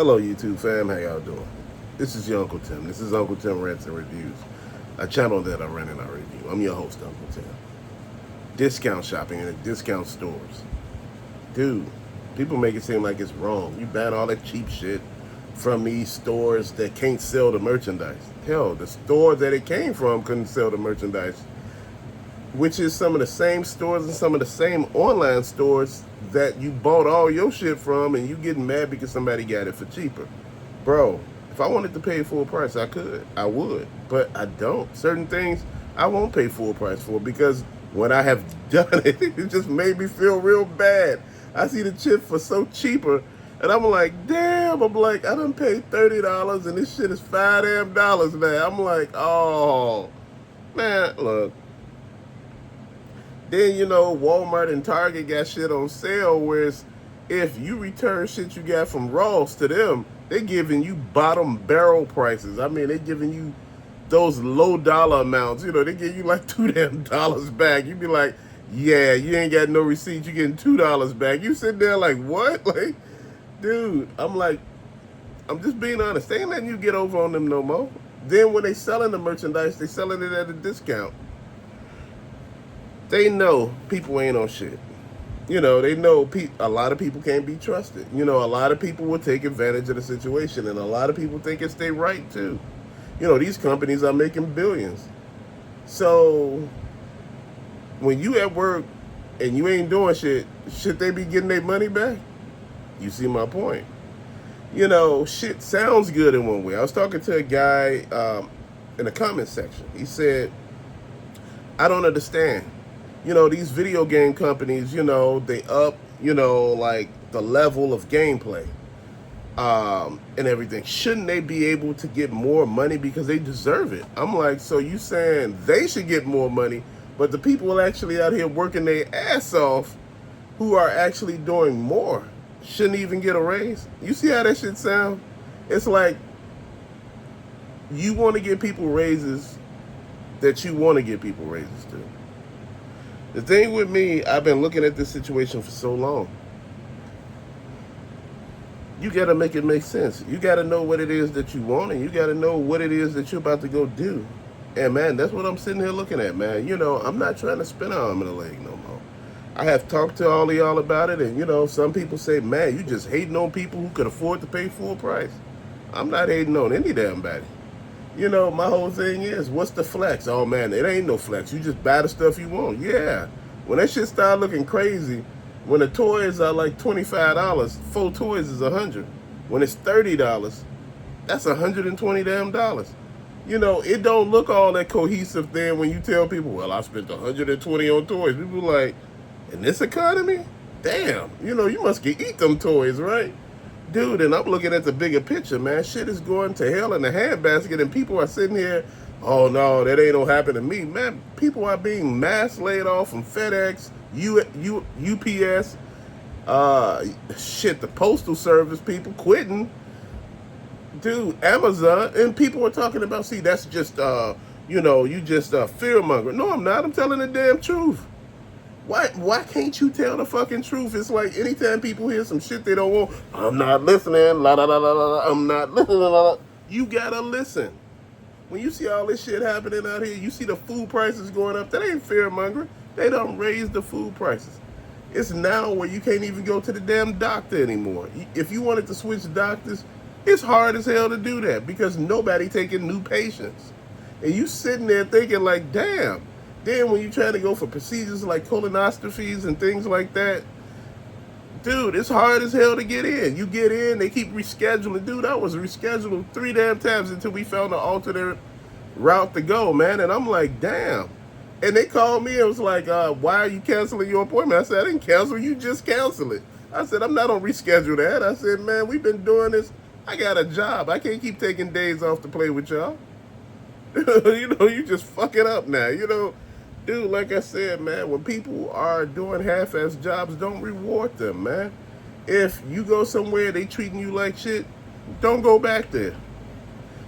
Hello, YouTube fam. How y'all doing? This is your Uncle Tim. This is Uncle Tim Rants and Reviews, a channel that I run and I review. I'm your host, Uncle Tim. Discount shopping and discount stores. Dude, people make it seem like it's wrong. You ban all that cheap shit from these stores that can't sell the merchandise. Hell, the store that it came from couldn't sell the merchandise, which is some of the same stores and some of the same online stores that you bought all your shit from, and you getting mad because somebody got it for cheaper. Bro, if I wanted to pay full price, I would, but I don't. Certain things I won't pay full price for because when I have done it, it just made me feel real bad. I see the chip for so cheaper, and I'm like, damn. I'm like, I done paid $30, and this shit is $5 now. I'm like, oh man, look. Then Walmart and Target got shit on sale. Whereas if you return shit you got from Ross to them, they giving you bottom barrel prices. I mean, they giving you those low dollar amounts. They give you like $2 back. You be like, yeah, you ain't got no receipt. You getting $2 back. You sit there like, what? Like, dude, I'm just being honest. They ain't letting you get over on them no more. Then when they selling the merchandise, they selling it at a discount. They know people ain't on shit. They know a lot of people can't be trusted. A lot of people will take advantage of the situation, and a lot of people think it's their right too. These companies are making billions. So when you at work and you ain't doing shit, should they be getting their money back? You see my point. Shit sounds good in one way. I was talking to a guy in the comment section. He said, I don't understand. These video game companies, they up, like the level of gameplay and everything. Shouldn't they be able to get more money because they deserve it? I'm like, so you saying they should get more money, but the people actually out here working their ass off who are actually doing more shouldn't even get a raise? You see how that shit sound? It's like you want to give people raises that you want to give people raises to. The thing with me, I've been looking at this situation for so long. You got to make it make sense. You got to know what it is that you want, and you got to know what it is that you're about to go do. And man, that's what I'm sitting here looking at, man. I'm not trying to spin an arm and a leg no more. I have talked to all of y'all about it, and some people say, man, you just hating on people who could afford to pay full price. I'm not hating on any damn body. My whole thing is, what's the flex? Oh man, it ain't no flex. You just buy the stuff you want. Yeah. When that shit start looking crazy, when the toys are like $25, 4 toys is $100. When it's $30, that's $120 damn dollars. It don't look all that cohesive then when you tell people, well, I spent $120 on toys. People like, in this economy? Damn, you must eat them toys, right? Dude, and I'm looking at the bigger picture, man. Shit is going to hell in a handbasket, and people are sitting here, oh no, that ain't gonna happen to me. Man, people are being mass laid off from FedEx, UPS, the Postal Service, people quitting. Dude, Amazon, and people are talking about, see, that's just, you just fear monger. No, I'm not. I'm telling the damn truth. Why can't you tell the fucking truth? It's like anytime people hear some shit they don't want, I'm not listening, la la la la la, I'm not listening, la la. You gotta listen. When you see all this shit happening out here, you see the food prices going up, that ain't fear mongering. They don't raise the food prices. It's now where you can't even go to the damn doctor anymore. If you wanted to switch doctors, it's hard as hell to do that because nobody taking new patients. And you sitting there thinking like, damn. Then when you try to go for procedures like colonoscopies and things like that, dude, it's hard as hell to get in. You get in, they keep rescheduling. Dude, I was rescheduled 3 damn times until we found an alternate route to go, man. And I'm like, damn. And they called me and was like, why are you canceling your appointment? I said, I didn't cancel, you just cancel it. I said, I'm not on reschedule that. I said, man, we've been doing this. I got a job. I can't keep taking days off to play with y'all. You just fuck it up now, Dude, like I said, man, when people are doing half-ass jobs, don't reward them, man. If you go somewhere, they treating you like shit, don't go back there.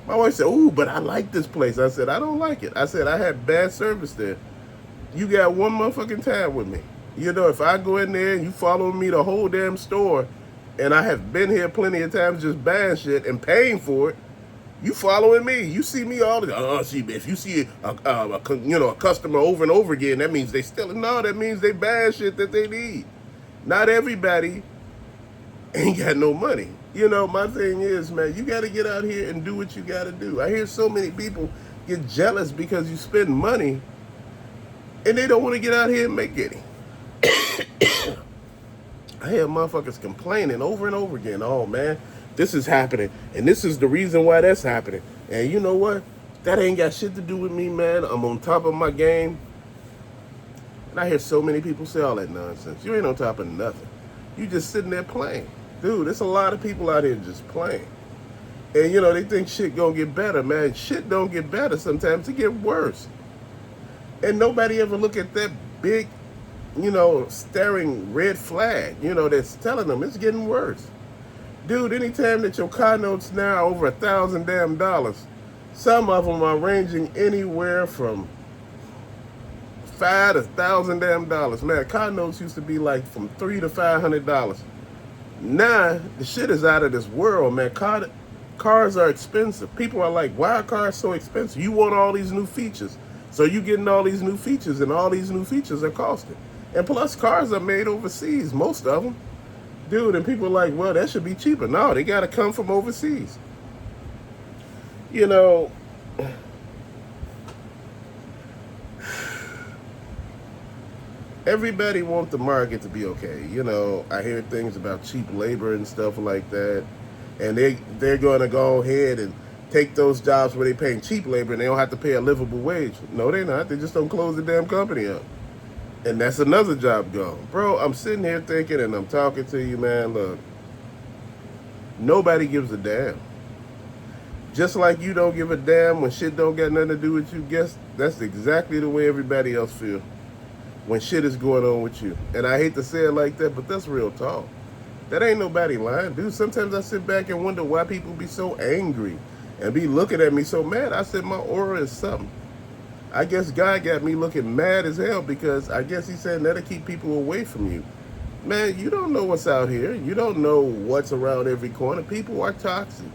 My wife said, ooh, but I like this place. I said, I don't like it. I said, I had bad service there. You got one motherfucking time with me. If I go in there and you follow me the whole damn store, And I have been here plenty of times just buying shit and paying for it. You following me? You see me all the see if you see a customer over and over again, that means they still no. That means they buying shit that they need. Not everybody ain't got no money. My thing is, man, you got to get out here and do what you got to do. I hear so many people get jealous because you spend money and they don't want to get out here and make any. I hear motherfuckers complaining over and over again. Oh, man, this is happening, and this is the reason why that's happening. And you know what? That ain't got shit to do with me, man. I'm on top of my game. And I hear so many people say all that nonsense. You ain't on top of nothing. You just sitting there playing. Dude, there's a lot of people out here just playing. And, they think shit gonna get better, man. Shit don't get better. Sometimes it get worse. And nobody ever look at that big, staring red flag, that's telling them it's getting worse. Dude, anytime that your car notes now are over $1,000 damn dollars, some of them are ranging anywhere from $5 to $1,000 damn dollars. Man, car notes used to be like from $300 to $500. Now the shit is out of this world, man. Cars are expensive. People are like, why are cars so expensive? You want all these new features. So you getting all these new features, and all these new features are costing. And plus, cars are made overseas, most of them. Dude, and people are like, well, that should be cheaper. No, they got to come from overseas. Everybody wants the market to be okay. I hear things about cheap labor and stuff like that. And they're going to go ahead and take those jobs where they're paying cheap labor and they don't have to pay a livable wage. No, they're not. They just don't close the damn company up. And that's another job gone. Bro, I'm sitting here thinking and I'm talking to you, man. Look, nobody gives a damn. Just like you don't give a damn when shit don't got nothing to do with you. Guess that's exactly the way everybody else feel when shit is going on with you. And I hate to say it like that, but that's real talk. That ain't nobody lying, dude. Sometimes I sit back and wonder why people be so angry and be looking at me so mad. I said my aura is something. I guess God got me looking mad as hell because I guess he said that'll keep people away from you. Man, you don't know what's out here. You don't know what's around every corner. People are toxic.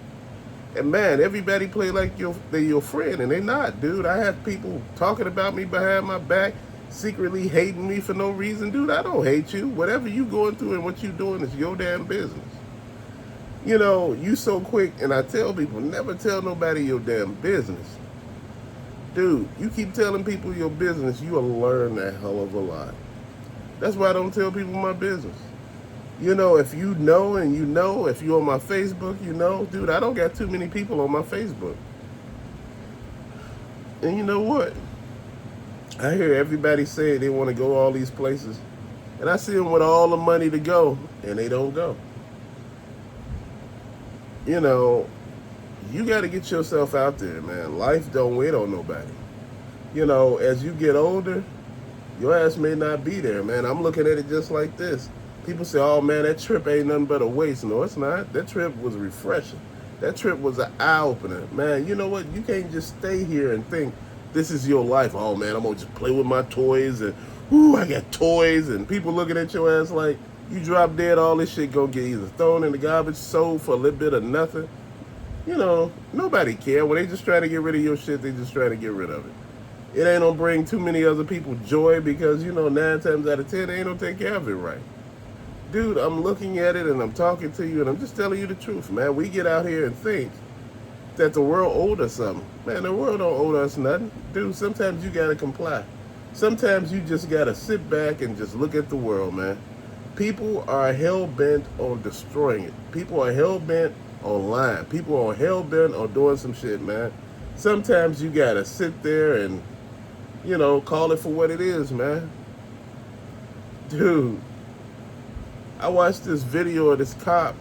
And man, everybody play like they're your friend, and they're not, dude. I have people talking about me behind my back, secretly hating me for no reason. Dude, I don't hate you. Whatever you going through and what you doing is your damn business. You so quick, and I tell people, never tell nobody your damn business. Dude, you keep telling people your business, you will learn a hell of a lot. That's why I don't tell people my business. If you know and if you're on my Facebook, dude, I don't got too many people on my Facebook. And you know what? I hear everybody say they want to go all these places. And I see them with all the money to go, and they don't go. You got to get yourself out there, man. Life don't wait on nobody. As you get older, your ass may not be there, man. I'm looking at it just like this. People say, oh, man, that trip ain't nothing but a waste. No, it's not. That trip was refreshing. That trip was an eye-opener. Man, you know what? You can't just stay here and think this is your life. Oh, man, I'm going to just play with my toys. And, ooh, I got toys. And people looking at your ass like you drop dead, all this shit going to get either thrown in the garbage, sold for a little bit of nothing. Nobody care. When they just try to get rid of your shit, they just try to get rid of it. It ain't gonna bring too many other people joy because, 9 times out of 10, they ain't gonna take care of it right. Dude, I'm looking at it and I'm talking to you and I'm just telling you the truth, man. We get out here and think that the world owed us something. Man, the world don't owe us nothing. Dude, sometimes you gotta comply. Sometimes you just gotta sit back and just look at the world, man. People are hell-bent on destroying it. People are hell-bent on lying. People are hell-bent on doing some shit, man. Sometimes you gotta sit there and, call it for what it is, man. Dude, I watched this video of this cop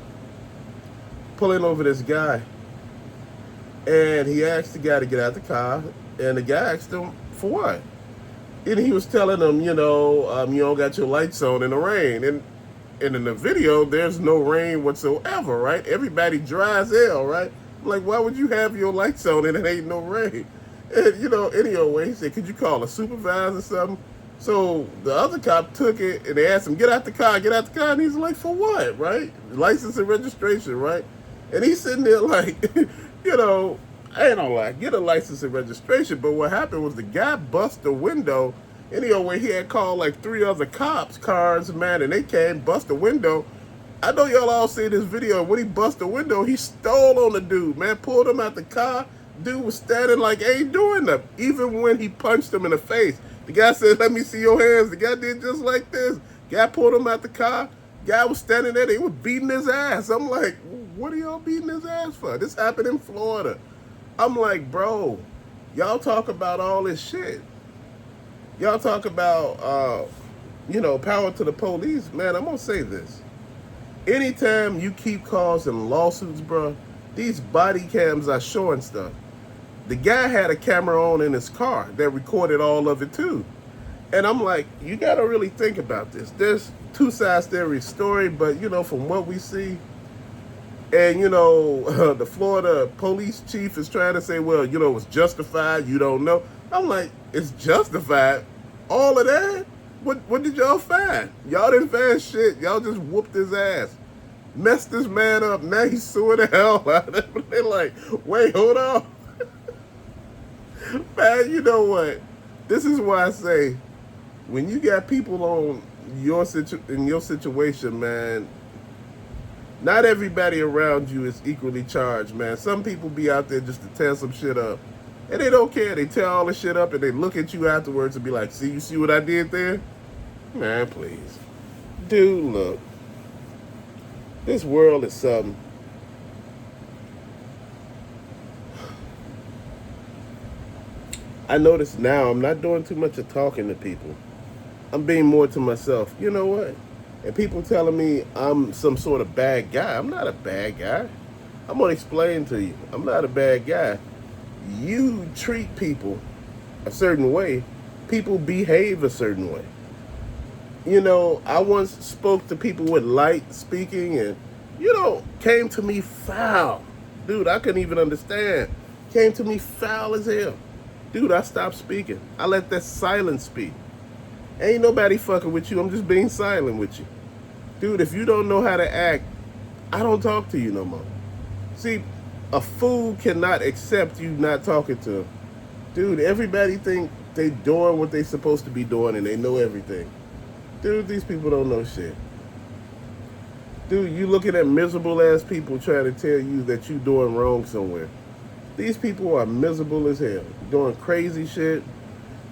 pulling over this guy. And he asked the guy to get out the car. And the guy asked him, for what? And he was telling him, you don't got your lights on in the rain. And in the video, there's no rain whatsoever, right? Everybody dry as hell, right? Like, why would you have your lights on and it ain't no rain? And, anyway, he said, could you call a supervisor or something? So the other cop took it and they asked him, get out the car. And he's like, for what, right? License and registration, right? And he's sitting there like, you know, I ain't gonna lie, get a license and registration. But what happened was the guy bust the window. Anyway, he had called like three other cops, cars, man, and they came, bust the window. I know y'all all see this video. When he bust the window, he stole on the dude, man, pulled him out the car. Dude was standing like ain't doing nothing. Even when he punched him in the face, the guy said, let me see your hands. The guy did just like this. Guy pulled him out the car. Guy was standing there. They were beating his ass. I'm like, what are y'all beating his ass for? This happened in Florida. I'm like, bro, y'all talk about all this shit. Y'all talk about, power to the police. Man, I'm going to say this. Anytime you keep causing lawsuits, bro, these body cams are showing stuff. The guy had a camera on in his car that recorded all of it too. And I'm like, you got to really think about this. There's two sides to every story, but, from what we see, and, the Florida police chief is trying to say, well, it's justified. You don't know. I'm like, it's justified. All of that? What did y'all find? Y'all didn't find shit. Y'all just whooped his ass. Messed this man up. Now he's suing the hell out of him. They're like, wait, hold on. Man, you know what? This is why I say, when you got people on in your situation, man, not everybody around you is equally charged, man. Some people be out there just to tear some shit up. And they don't care. They tear all the shit up and they look at you afterwards and be like, see, you see what I did there? Man, please. Dude, look. This world is something. I notice now I'm not doing too much of talking to people. I'm being more to myself. You know what? And people telling me I'm some sort of bad guy. I'm not a bad guy. I'm going to explain to you. I'm not a bad guy. You treat people a certain way. People behave a certain way. I once spoke to people with light speaking and, came to me foul. Dude, I couldn't even understand. Came to me foul as hell. Dude, I stopped speaking. I let that silence speak. Ain't nobody fucking with you. I'm just being silent with you. Dude, if you don't know how to act, I don't talk to you no more. See, a fool cannot accept you not talking to him. Dude, everybody think they doing what they supposed to be doing and they know everything. Dude, these people don't know shit. Dude, you looking at miserable ass people trying to tell you that you doing wrong somewhere. These people are miserable as hell. Doing crazy shit,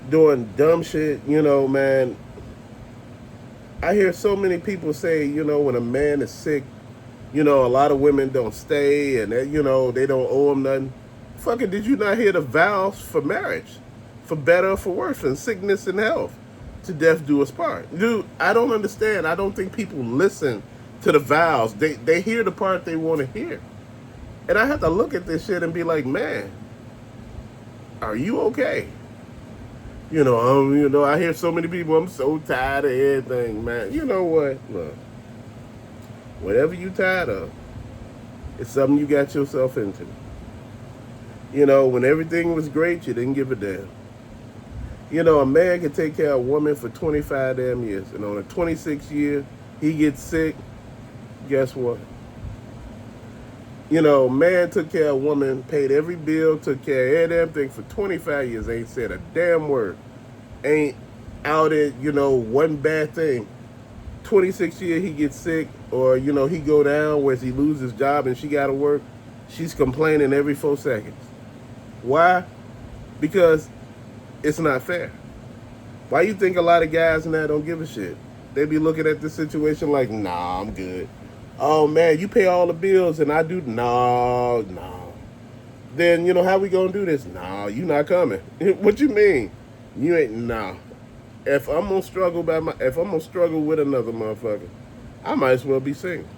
doing dumb shit, man. I hear so many people say, when a man is sick, a lot of women don't stay and, they don't owe them nothing. Fucking, did you not hear the vows for marriage? For better or for worse, for sickness and health. To death do us part. Dude, I don't understand. I don't think people listen to the vows. They hear the part they want to hear. And I have to look at this shit and be like, man, are you okay? I hear so many people, I'm so tired of everything, man. You know what? Look, whatever you tired of, it's something you got yourself into. When everything was great, you didn't give a damn. A man can take care of a woman for 25 damn years. And on a 26th year, he gets sick. Guess what? Man took care of a woman, paid every bill, took care of every damn thing for 25 years. Ain't said a damn word. Ain't outed, one bad thing. 26th year, he gets sick, or, he go down where he loses his job and she got to work. She's complaining every 4 seconds. Why? Because it's not fair. Why you think a lot of guys now don't give a shit? They be looking at the situation like, nah, I'm good. Oh, man, you pay all the bills and I do? No. Then, how we gonna do this? No, you not coming. What you mean? You ain't, nah. If I'm gonna struggle with another motherfucker, I might as well be single.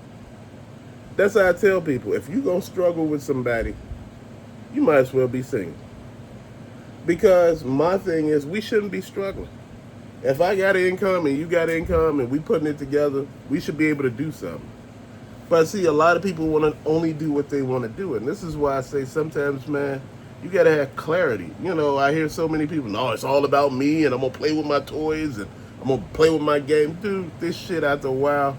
That's how I tell people. If you gonna struggle with somebody, you might as well be single. Because my thing is, we shouldn't be struggling. If I got income and you got income and we putting it together, we should be able to do something. But see, a lot of people want to only do what they want to do. And this is why I say sometimes, man, You gotta have clarity. You know, I hear so many people, no, it's all about me and I'm gonna play with my toys and I'm gonna play with my game. Dude, this shit after a while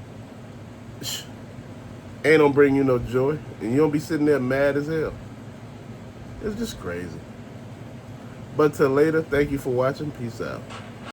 ain't gonna bring you no joy. And you don't be sitting there mad as hell. It's just crazy. But till later, thank you for watching. Peace out.